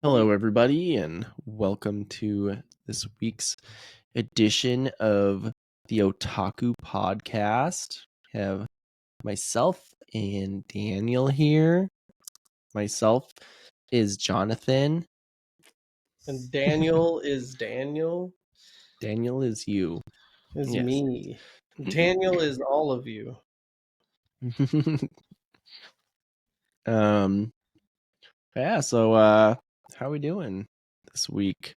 Hello, everybody, and welcome to this week's edition of the Otaku Podcast. I have myself and Daniel here. Myself is Jonathan. And Daniel is Daniel Daniel is you. is Yes. me. Daniel is all of you. Yeah, so how are we doing this week?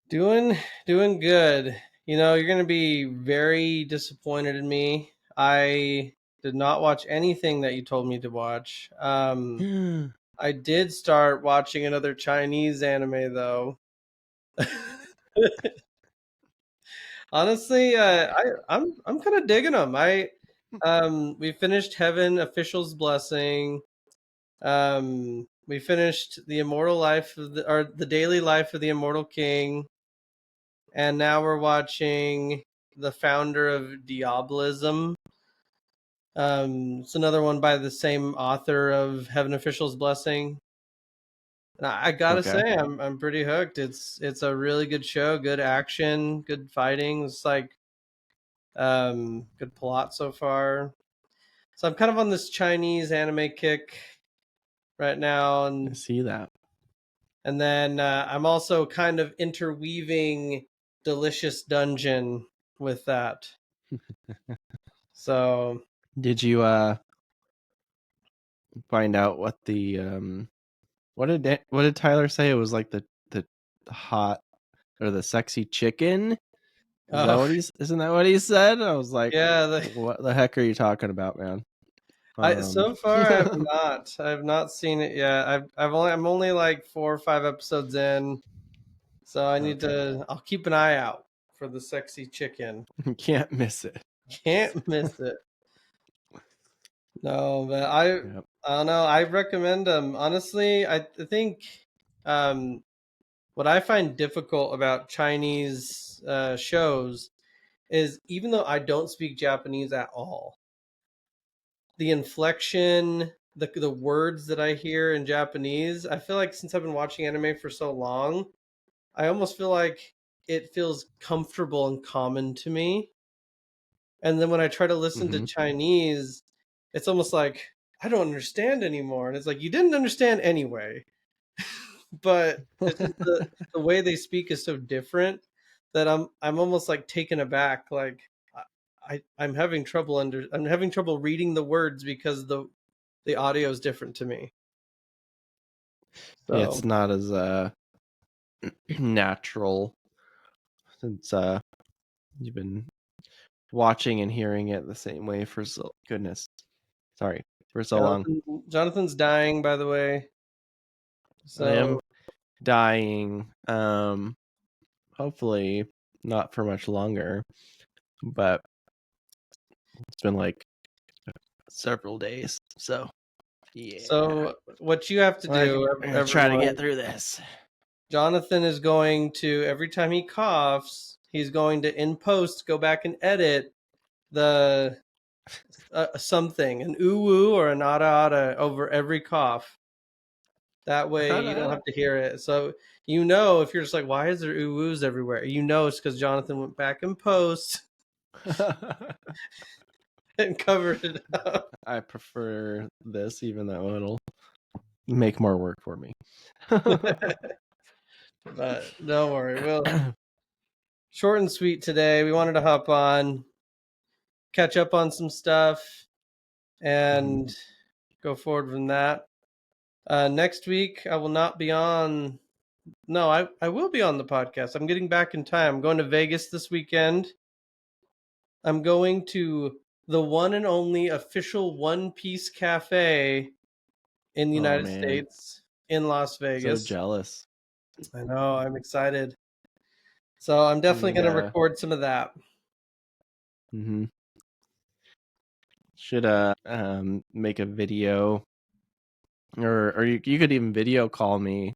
Doing good. You know, you're gonna be very disappointed in me. I did not watch anything that you told me to watch. I did start watching another Chinese anime though. Honestly, I'm kind of digging them. We finished Heaven Official's Blessing. We finished the Immortal Life of the Daily Life of the Immortal King, and now we're watching the founder of Diabolism. It's another one by the same author of Heaven Official's Blessing. And I gotta Okay. say, I'm pretty hooked. It's a really good show, good action, good fighting. It's like good plot so far. So I'm kind of on this Chinese anime kick right now, I and see that. then I'm also kind of interweaving Delicious Dungeon with that. So Did you find out what the what did Tyler say? It was like the hot or the sexy chicken. Isn't that what he said? I was like, yeah, what the heck are you talking about, man? so far I have not seen it yet. I'm only like 4 or 5 episodes in, so I need to. I'll keep an eye out for the sexy chicken. You can't miss it. Can't miss it. No, but Yep. I don't know. I recommend them. Honestly, I think what I find difficult about Chinese shows is even though I don't speak Japanese at all, the inflection, the words that I hear in Japanese, I feel like since I've been watching anime for so long, I almost feel like it feels comfortable and common to me. And then when I try to listen to Mm-hmm. Chinese, it's almost like I don't understand anymore. And it's like you didn't understand anyway. But it's just the way they speak is so different that I'm almost like taken aback. Like I'm having trouble I'm having trouble reading the words because the audio is different to me. Yeah, So it's not as natural since you've been watching and hearing it the same way for so long. Jonathan's dying, by the way. I am So dying. Hopefully not for much longer, but it's been like several days. So yeah, what you have to do, I'm gonna try to everyone. get through this. Jonathan is going to every time he coughs, he's going to in post go back and edit the something, an ooh or an ada over every cough. That way you don't have to hear it. So you know if you're just like, why is there oohs everywhere? You know it's because Jonathan went back in post and covered it up. I prefer this, even though it'll make more work for me. But don't worry, we'll short and sweet today. We wanted to hop on, catch up on some stuff, and go forward from that. Next week, I will not be on. No, I will be on the podcast. I'm getting back in time. I'm going to Vegas this weekend. I'm going to the one and only official One Piece Cafe in the Oh United man, States in Las so Vegas. jealous. I know, I'm excited. So I'm definitely Need going to record some of that. mm-hmm. Should make a video, or you could even video call me.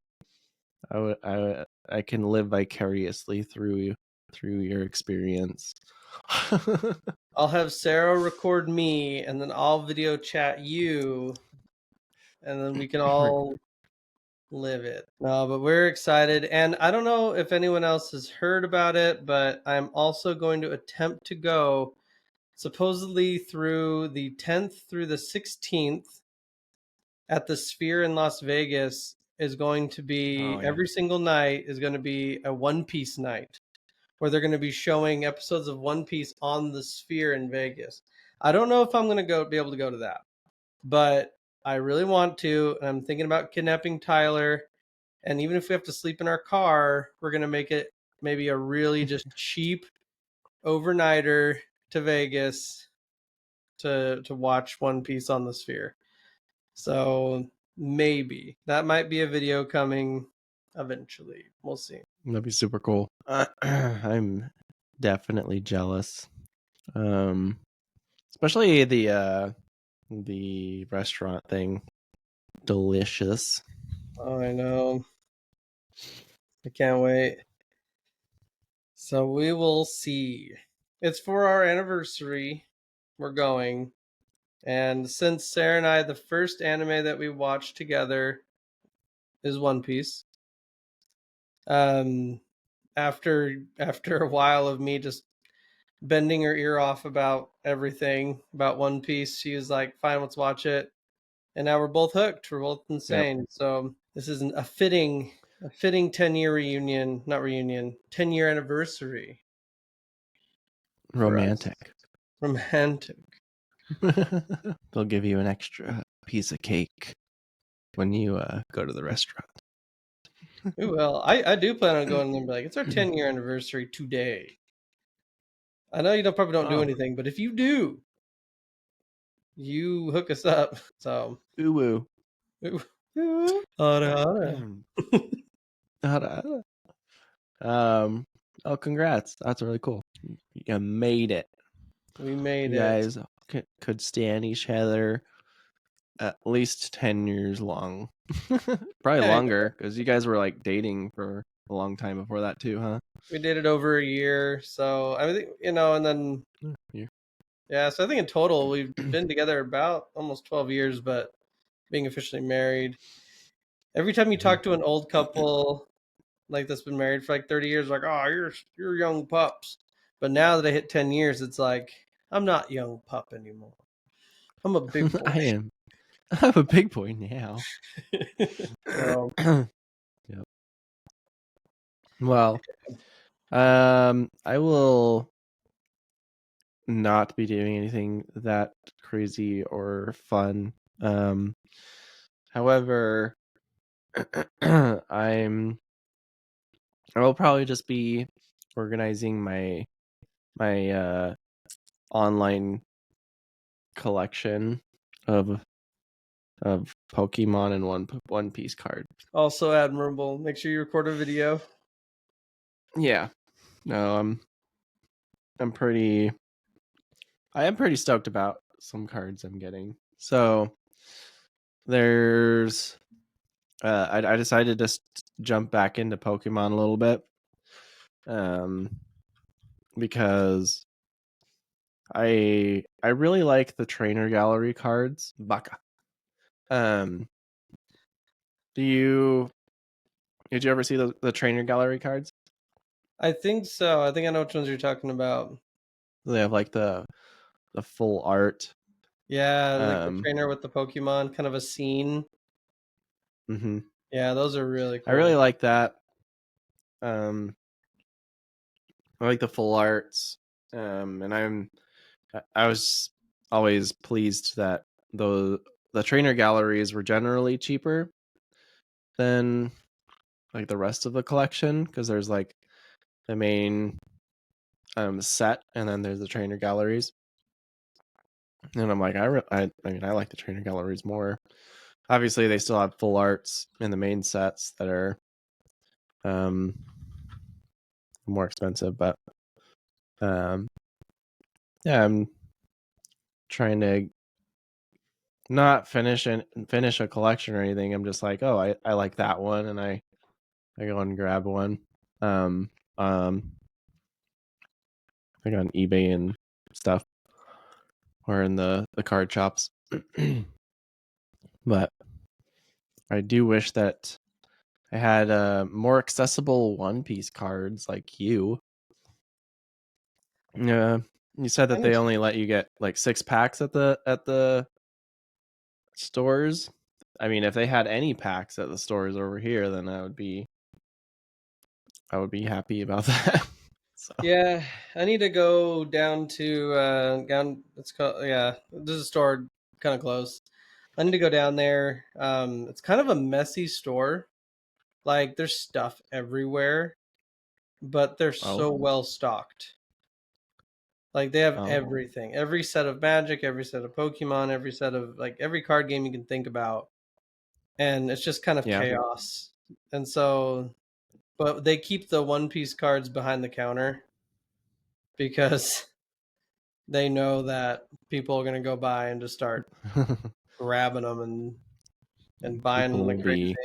I can live vicariously through your experience. I'll have Sarah record me, and then I'll video chat you, and then we can all live it. No, but we're excited. And I don't know if anyone else has heard about it, but I'm also going to attempt to go supposedly through the 10th through the 16th at the Sphere in Las Vegas is going to be Oh yeah. every single night is going to be a One Piece night where they're going to be showing episodes of One Piece on the Sphere in Vegas. I don't know if I'm going to be able to go to that, but I really want to. And I'm thinking about kidnapping Tyler. And even if we have to sleep in our car, we're going to make it maybe a really just cheap overnighter to Vegas to watch One Piece on the Sphere. So maybe that might be a video coming eventually. We'll see. That'd be super cool. I'm definitely jealous. Especially the restaurant thing. Delicious. Oh, I know. I can't wait. So we will see. It's for our anniversary. We're going. And since Sarah and I, the first anime that we watched together is One Piece. Um, after a while of me just bending her ear off about everything about One Piece, she was like, "Fine, let's watch it." And now we're both hooked. We're both insane. So this is a fitting 10-year reunion, not reunion, 10-year anniversary for us. Romantic. Romantic. They'll give you an extra piece of cake when you go to the restaurant. Ooh, well, I do plan on going there and be like, it's our 10-year anniversary today. I know you probably don't do Oh. anything, but if you do, you hook us up. So, Ooh woo. Oh, congrats. That's really cool. You made it. We made You it. guys could stand each other at least 10 years long. Probably Yeah, longer, because you guys were like dating for a long time before that too, huh? we dated over a year. So I think, and then, yeah, so I think in total we've been together about almost 12 years, but being officially married. Every time you talk to an old couple like that's been married for like 30 years, like, oh, you're young pups. But now that I hit 10 years, it's like, I'm not young pup anymore. I'm a big boy. I am. I'm a big boy now. So Yep. Well, I will not be doing anything that crazy or fun. However, I will probably just be organizing my online collection of Pokemon and One Piece cards. also admirable. Make sure you record a video. Yeah. No, I am pretty stoked about some cards I'm getting. So there's I decided to jump back into Pokemon a little bit. Because I really like the trainer gallery cards. Baka. Did you ever see the trainer gallery cards? I think so. I think I know which ones you're talking about. They have like the full art. Yeah, like the trainer with the Pokemon, kind of a scene. Mm-hmm. Yeah, those are really cool. I really like that. I like the full arts. And I was always pleased that the trainer galleries were generally cheaper than like the rest of the collection, because there's like the main set, and then there's the trainer galleries. And I'm like, I mean, I like the trainer galleries more. Obviously, they still have full arts in the main sets that are more expensive, but yeah, I'm trying to not finish a collection or anything. I'm just like, oh, I like that one, and I go and grab one. Like on eBay and stuff, or in the card shops. But I do wish that I had more accessible One Piece cards like you. Yeah, you said that they only let you get like 6 packs at the stores. I mean, if they had any packs at the stores over here, then I would be happy about that. So. Yeah, I need to go down to it's called there's a store kind of close. I need to go down there. It's kind of a messy store. Like there's stuff everywhere, but they're so well stocked. Like they have everything, every set of Magic, every set of Pokemon, every set of like every card game you can think about, and it's just kind of chaos. And so, but they keep the One Piece cards behind the counter because they know that people are going to go by and just start grabbing them and buying people them like crazy.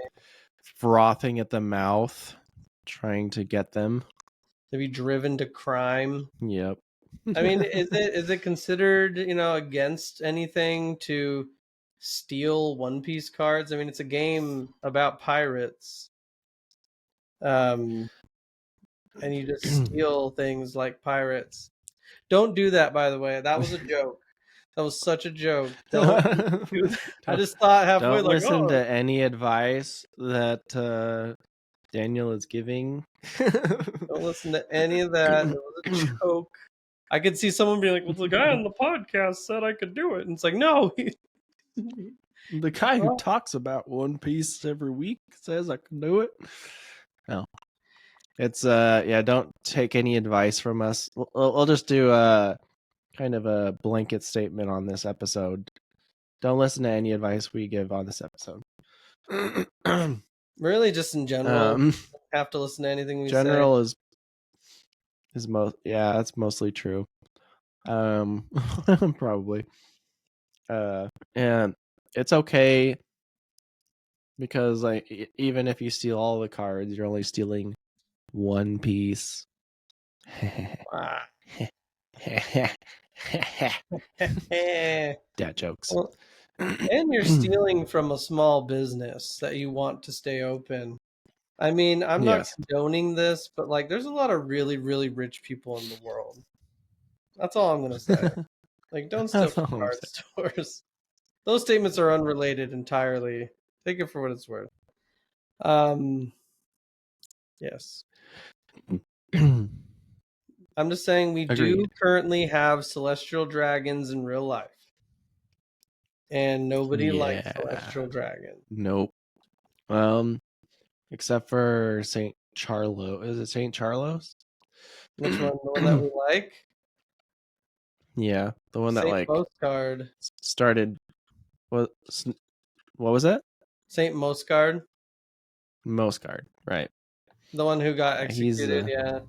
Frothing at the mouth, trying to get them. To be driven to crime. Yep. I mean, is it considered, against anything to steal One Piece cards? I mean, it's a game about pirates. And you just steal things like pirates. Don't do that, by the way. That was a joke. That was such a joke. Don't do that. I just thought halfway don't listen to any advice that Daniel is giving. Don't listen to any of that. It was a joke. I could see someone being like, well, the guy on the podcast said I could do it. And it's like, no. The guy who talks about One Piece every week says I can do it. No. It's don't take any advice from us. We'll just do kind of a blanket statement on this episode. Don't listen to any advice we give on this episode. Really, just in general, you don't have to listen to anything we say. General is that's mostly true. Probably. And it's okay because like even if you steal all the cards, you're only stealing one piece. Dad jokes. Well, and you're stealing from a small business that you want to stay open. I mean, I'm not condoning this, but like there's a lot of really, really rich people in the world. That's all I'm going to say. Like, don't steal from card stores. Those statements are unrelated entirely. Take it for what it's worth. Yes. I'm just saying we do currently have celestial dragons in real life. And nobody likes celestial dragons. Nope. Except for St. Charlo. Is it St. Charlos? Which one? The one that we like? Yeah, the one that like Moscard started. What was that? Saint Moscard. Moscard, right? The one who got executed. Yep.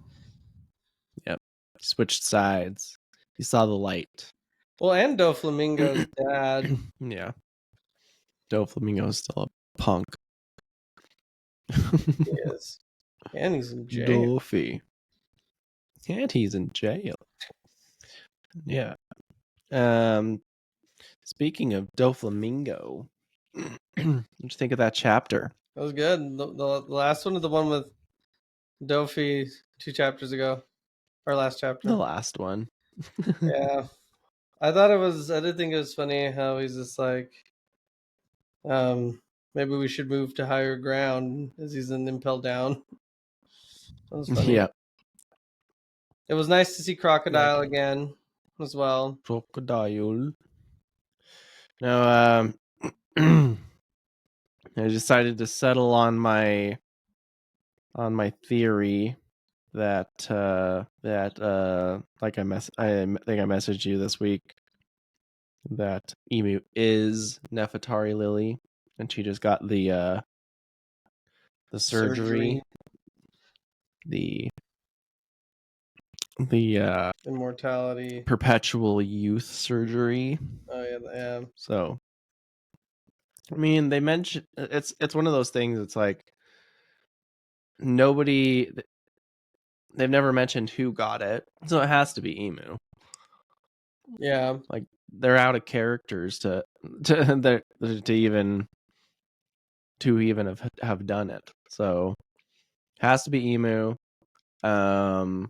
He switched sides. He saw the light. Well, and Doflamingo's dad. Yeah. Doflamingo's still a punk. He is. And he's in jail. Doffy. And he's in jail. Yeah. Speaking of Doflamingo, what did you think of that chapter? That was good. The last one is the one with Doffy 2 chapters ago. Our last chapter. The last one. Yeah. I did think it was funny how he's just like, maybe we should move to higher ground as he's in Impel Down. That was funny. Yeah. It was nice to see Crocodile again as well. Crocodile. Now, I decided to settle on my theory that like I think I messaged you this week that Emu is Nefertari Lily, and she just got the surgery. the immortality, perpetual youth surgery. Oh yeah. So, I mean, they mentioned it's one of those things. It's like they've never mentioned who got it, so it has to be Emu. Yeah, like they're out of characters to even have done it. So has to be Emu. And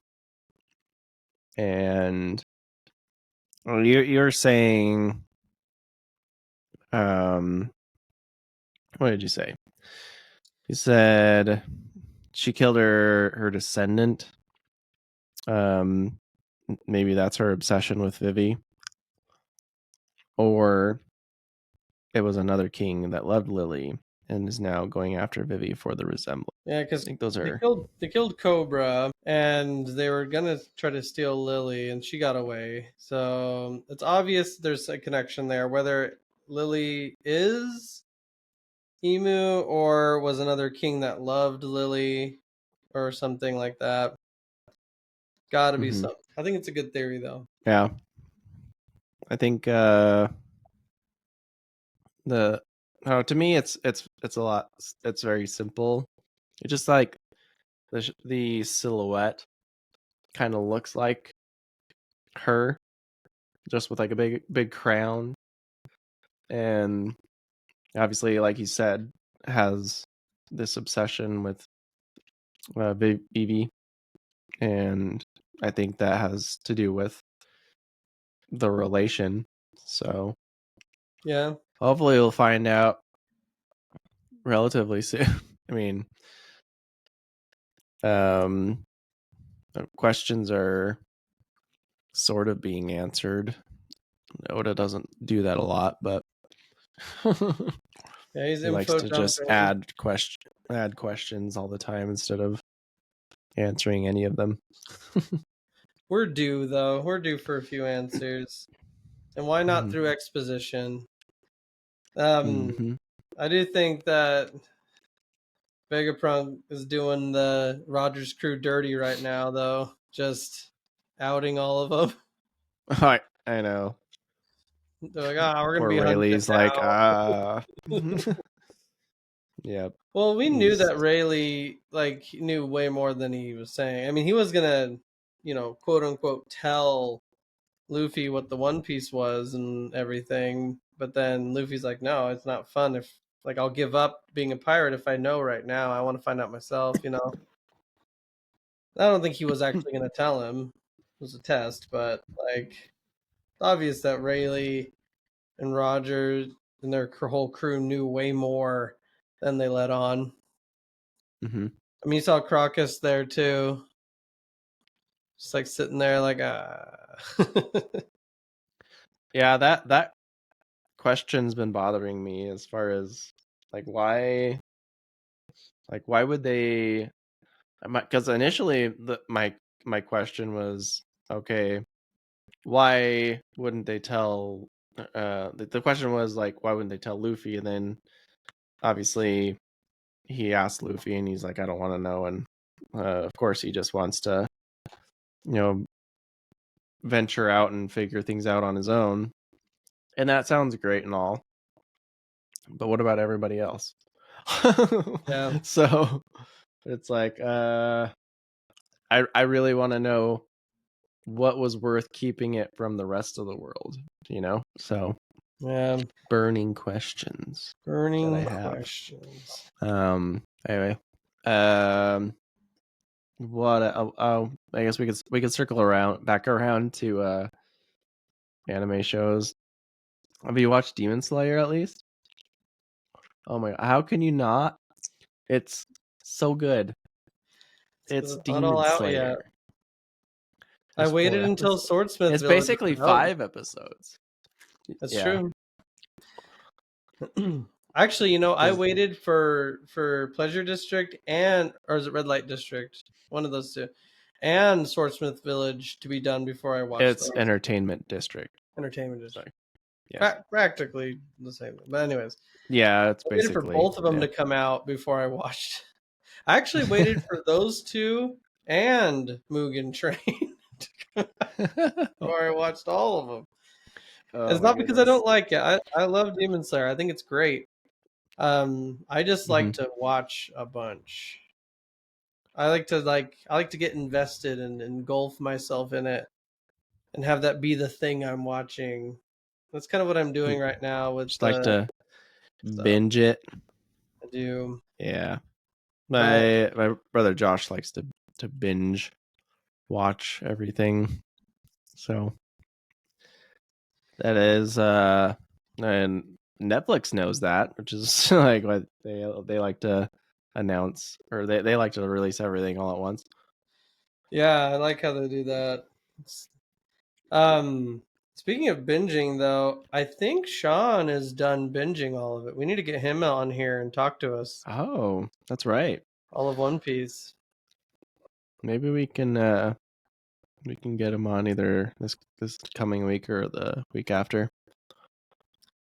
you're saying, what did you say? You said she killed her descendant. Maybe that's her obsession with Vivi, or it was another king that loved Lily and is now going after Vivi for the resemblance. Yeah, I because think those are. they killed Cobra, and they were gonna try to steal Lily, and she got away. So it's obvious there's a connection there. Whether Lily is Emu or was another king that loved Lily or something like that. Gotta be something. I think it's a good theory though. Yeah. I think to me it's a lot. It's very simple. It's just like the silhouette kind of looks like her, just with like a big crown, and obviously, like you said, has this obsession with Vivi, and I think that has to do with the relation. So Yeah. hopefully we'll find out relatively soon. I mean, questions are sort of being answered. Oda doesn't do that a lot, but Yeah, he's he likes info to just dumping. add questions all the time instead of answering any of them. We're due though. We're due for a few answers. And why not through exposition? Mm-hmm. I do think that Vegapunk is doing the Rogers crew dirty right now, though. Just outing all of them. I know. They're like, we're gonna Poor be hunted Rayleigh's like, now. yep. Well, we knew He's that Rayleigh knew way more than he was saying. I mean, he was gonna, quote unquote, tell Luffy what the One Piece was and everything, but then Luffy's like, no, it's not fun if I'll give up being a pirate if I know right now. I want to find out myself. I don't think he was actually going to tell him. It was a test, but it's obvious that Rayleigh and Roger and their whole crew knew way more than they let on. Mm-hmm. I mean, you saw Crocus there too, just sitting there Yeah, that question's been bothering me as far as why would they? Because initially my question was, okay, why wouldn't they tell? The question was why wouldn't they tell Luffy? And then obviously he asked Luffy, and he's like, I don't want to know. And of course, he just wants to, venture out and figure things out on his own. And that sounds great and all, but what about everybody else? Yeah. So it's I really want to know what was worth keeping it from the rest of the world, So Yeah. burning questions Burning that I have. questions. Anyway, what? I guess we could circle back around to anime shows. Have you watched Demon Slayer at least? Oh my god, how can you not? It's so good. It's Not all Demon out Slayer. yet. There's I waited 4 until episodes. Swordsmith It's Village basically was out. 5 episodes. That's true. Actually, I waited for Pleasure District or is it Red Light District? One of those two. And Swordsmith Village to be done before I watched It's Entertainment District. Entertainment District. Yes. Practically the same. But anyways. Yeah, it's I waited for basically both of them to come out before I watched. I actually waited for those two and Mugen Train before I watched all of them. It's not because I don't like it. I love Demon Slayer. I think it's great. I just like to watch a bunch. I like to get invested and engulf myself in it and have that be the thing I'm watching. That's kind of what I'm doing right now with just like to binge it. I do. Yeah. My brother Josh likes to binge watch everything, so that is and Netflix knows that, which is like what they like to announce, or they like to release everything all at once. Yeah, I like how they do that. Um, Speaking of binging, though, I think Sean is done binging all of it. We need to get him on here and talk to us Oh, that's right. all of One Piece. Maybe we can get him on either this coming week or the week after.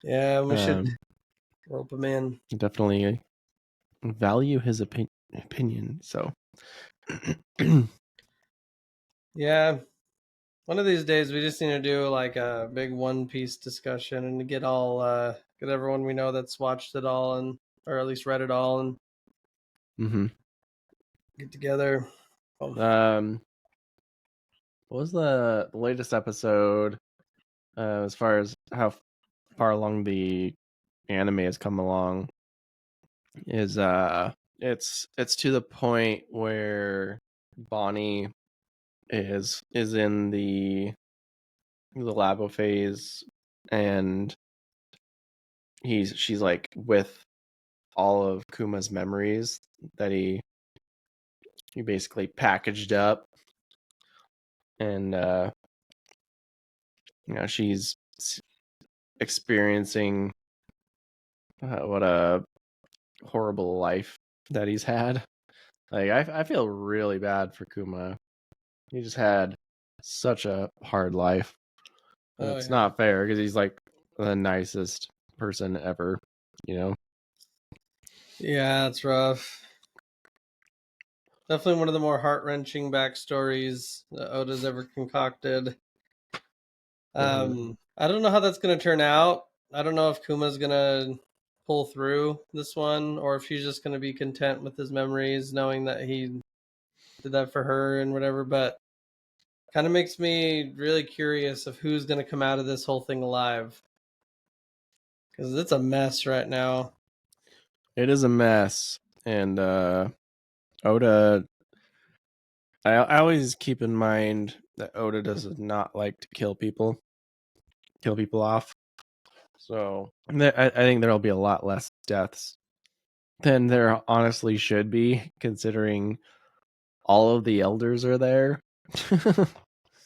Yeah, we should Um, rope him in. definitely value his opinion. So, Yeah, one of these days we just need to do like a big One Piece discussion and get get everyone we know that's watched it all and or at least read it all and hmm get together. Oh, what was the latest episode as far as how far along the anime has come along? Is it's to the point where Bonnie is in the labo phase, and she's like with all of Kuma's memories that he basically packaged up, and she's experiencing what a horrible life that he's had. Like I feel really bad for Kuma. He just had such a hard life. And oh it's yeah. not fair because he's like the nicest person ever, you know. Yeah, it's rough. Definitely one of the more heart wrenching backstories that Oda's ever concocted. I don't know how that's gonna turn out. I don't know if Kuma's gonna pull through this one or if she's just gonna be content with his memories, knowing that he did that for her and whatever, but kind of makes me really curious of who's gonna come out of this whole thing alive. Because it's a mess right now. It is a mess, and Oda. I always keep in mind that Oda does not like to kill people off. So I think there'll be a lot less deaths than there honestly should be, considering all of the elders are there.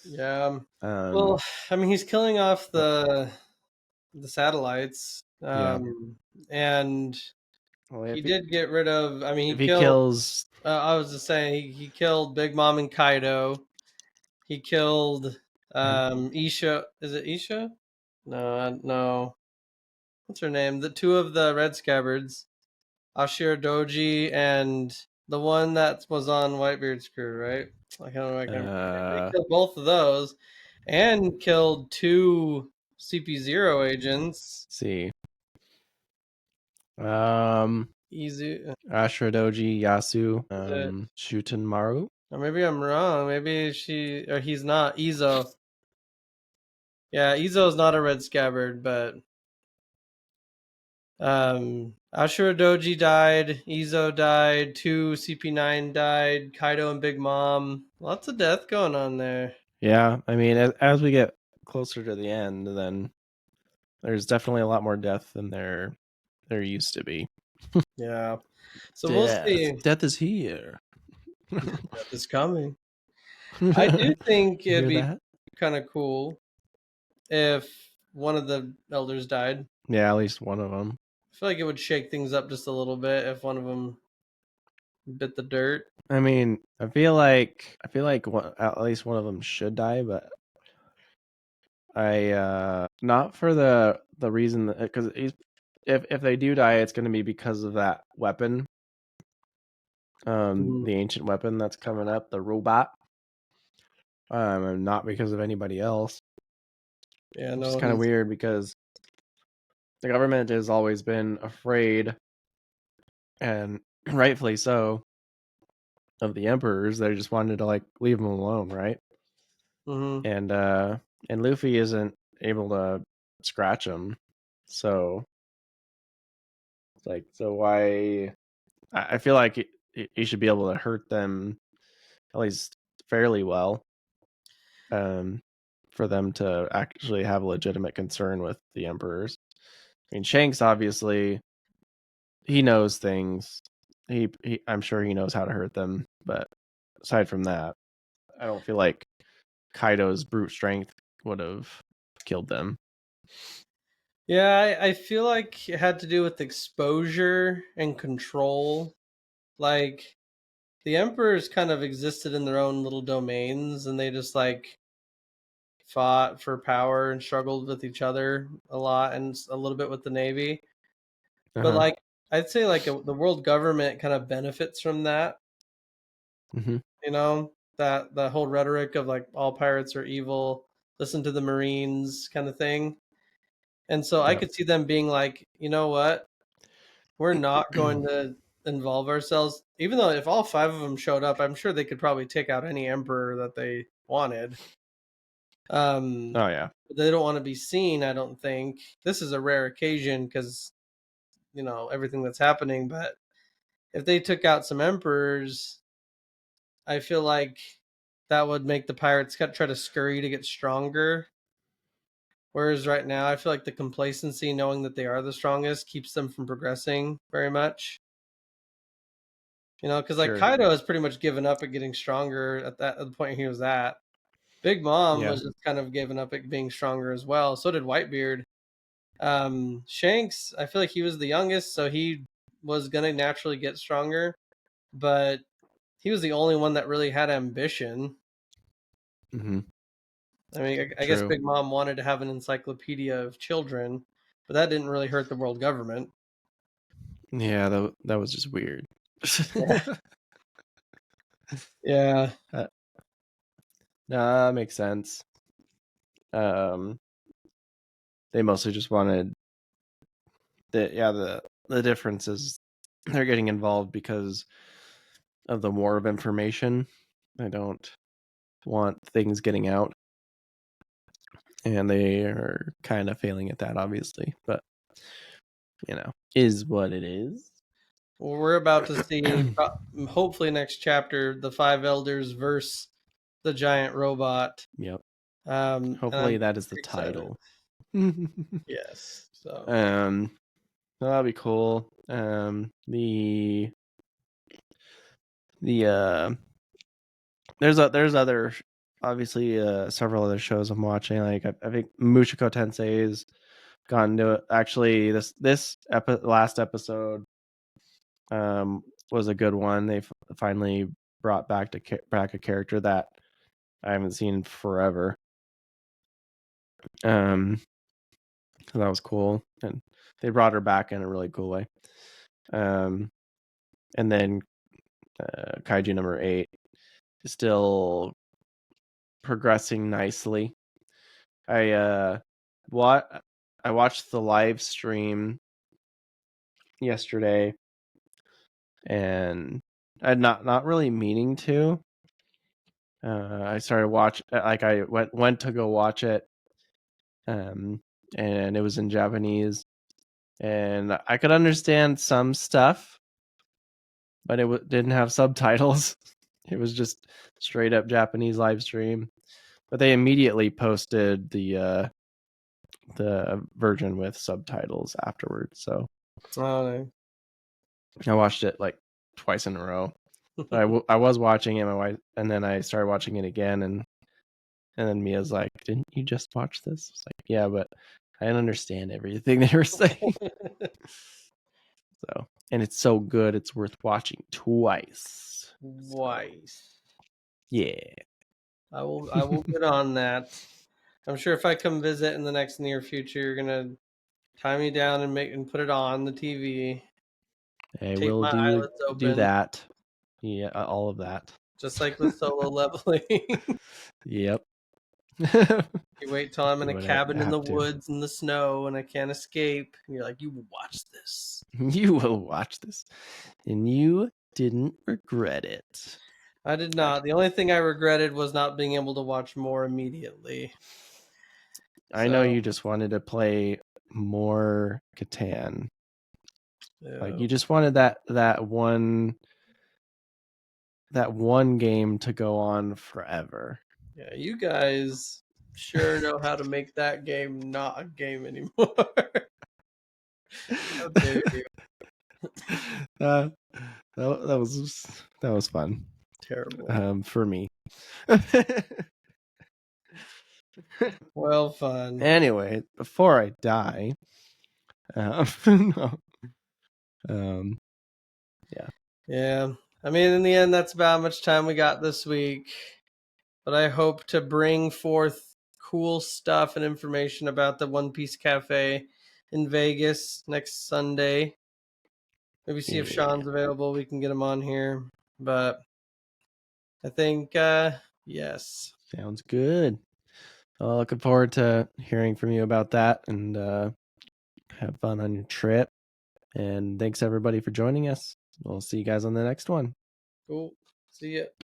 Yeah. um, Well, I mean, he's killing off the satellites, yeah. and Well, he did get rid of. I mean, if he he killed. kills, I was just saying he killed Big Mom and Kaido. He killed Isha. Is it Isha? No, no. What's her name? The two of the Red Scabbards, Ashira Doji and the one that was on Whitebeard's crew, right? I can't remember. I can't remember. He killed both of those, and killed two CP0 agents. see, Izu, Ashradoji, Yasu, is it? Shutenmaru. Or maybe I'm wrong. Maybe she or he's not Izo. Yeah, Izo's not a Red Scabbard, but Ashura Doji died, Izo died, two CP9 died, Kaido and Big Mom. Lots of death going on there. Yeah, I mean, as we get closer to the end, then there's definitely a lot more death than there used to be. Yeah. So we'll see. Death is here. Death is coming. I do think You it'd hear be that? kind of cool if one of the elders died. Yeah, at least one of them. I feel like it would shake things up just a little bit if one of them bit the dirt. I mean, I feel like at least one of them should die, but I not for the reason because if they do die, it's going to be because of that weapon, Mhm. the ancient weapon that's coming up, the robot, and not because of anybody else. Yeah, Which is no, kind of weird because the government has always been afraid, and rightfully so, of the emperors. They just wanted to like leave them alone, right? hmm And Luffy isn't able to scratch him, so like so why? I feel like you should be able to hurt them at least fairly well, for them to actually have a legitimate concern with the emperors. I mean, Shanks obviously he knows things. I'm sure he knows how to hurt them, but aside from that, I don't feel like Kaido's brute strength would have killed them. Yeah, I feel like it had to do with exposure and control. Like the emperors kind of existed in their own little domains, and they just like fought for power and struggled with each other a lot, and a little bit with the navy. But Uh-huh. like I'd say like the world government kind of benefits from that. Mm-hmm. You know, that the whole rhetoric of like all pirates are evil, listen to the Marines kind of thing. And so I Yep. could see them being like, you know what, we're not going to involve ourselves. Even though if all five of them showed up, I'm sure they could probably take out any emperor that they wanted. Oh yeah. They don't want to be seen. I don't think this is a rare occasion because everything that's happening. But if they took out some emperors, I feel like that would make the pirates try to scurry to get stronger. Whereas right now, I feel like the complacency, knowing that they are the strongest, keeps them from progressing very much. Because like Sure. Kaido has pretty much given up at getting stronger at the point he was at. Big Mom Yeah. was just kind of given up at being stronger as well. So did Whitebeard. Shanks, I feel like he was the youngest, so he was gonna naturally get stronger, but he was the only one that really had ambition. Mm-hmm. I mean, I guess True. Big Mom wanted to have an encyclopedia of children, but that didn't really hurt the world government. Yeah, that was just weird. Yeah. No, that makes sense. Um, they mostly just wanted the difference is they're getting involved because of the war of information. I don't want things getting out, and they are kind of failing at that, obviously. But is what it is. Well, we're about to see, hopefully next chapter, the five elders versus the giant robot. Yep. And Hopefully I'm that is the excited. title. Yes. So That'll be cool. The there's other obviously several other shows I'm watching. Like I think Mushoku Tensei's gotten to actually this last episode was a good one. They finally brought back a character that I haven't seen forever. So that was cool, and they brought her back in a really cool way. And then Kaiju number 8 is still progressing nicely. I watched the live stream yesterday, and I'm not really meaning to. I started I went to go watch it, and it was in Japanese, and I could understand some stuff, but it didn't have subtitles. It was just straight up Japanese live stream. But they immediately posted the version with subtitles afterwards. So oh, I watched it like twice in a row. I was watching it, my wife, and then I started watching it again, and then Mia's like, "Didn't you just watch this?" It's like, "Yeah, but I didn't understand everything they were saying." So, and it's so good, it's worth watching twice. Twice. Yeah. I will get on that. I'm sure if I come visit in the next near future, you're gonna tie me down and put it on the TV. I Tape will my do eyelids open, that. Yeah, all of that. just like with solo leveling. Yep. You wait till I'm in Do a what I cabin in the have to. woods in the snow and I can't escape. And you're like, you watch this. You will watch this, and you didn't regret it. I did not. The only thing I regretted was not being able to watch more immediately. I know So, you just wanted to play more Catan. Like yeah. you just wanted that one that one game to go on forever. Yeah, you guys sure know how to make that game not a game anymore. How dare you? that was fun Terrible. for me. Well, fun. Anyway, before I die, no. Yeah. I mean, in the end, that's about how much time we got this week. But I hope to bring forth cool stuff and information about the One Piece Cafe in Vegas next Sunday. Maybe see if Sean's available. We can get him on here. But I think, yes. Sounds good. Well, looking forward to hearing from you about that, and have fun on your trip. And thanks everybody for joining us. We'll see you guys on the next one. Cool. See ya.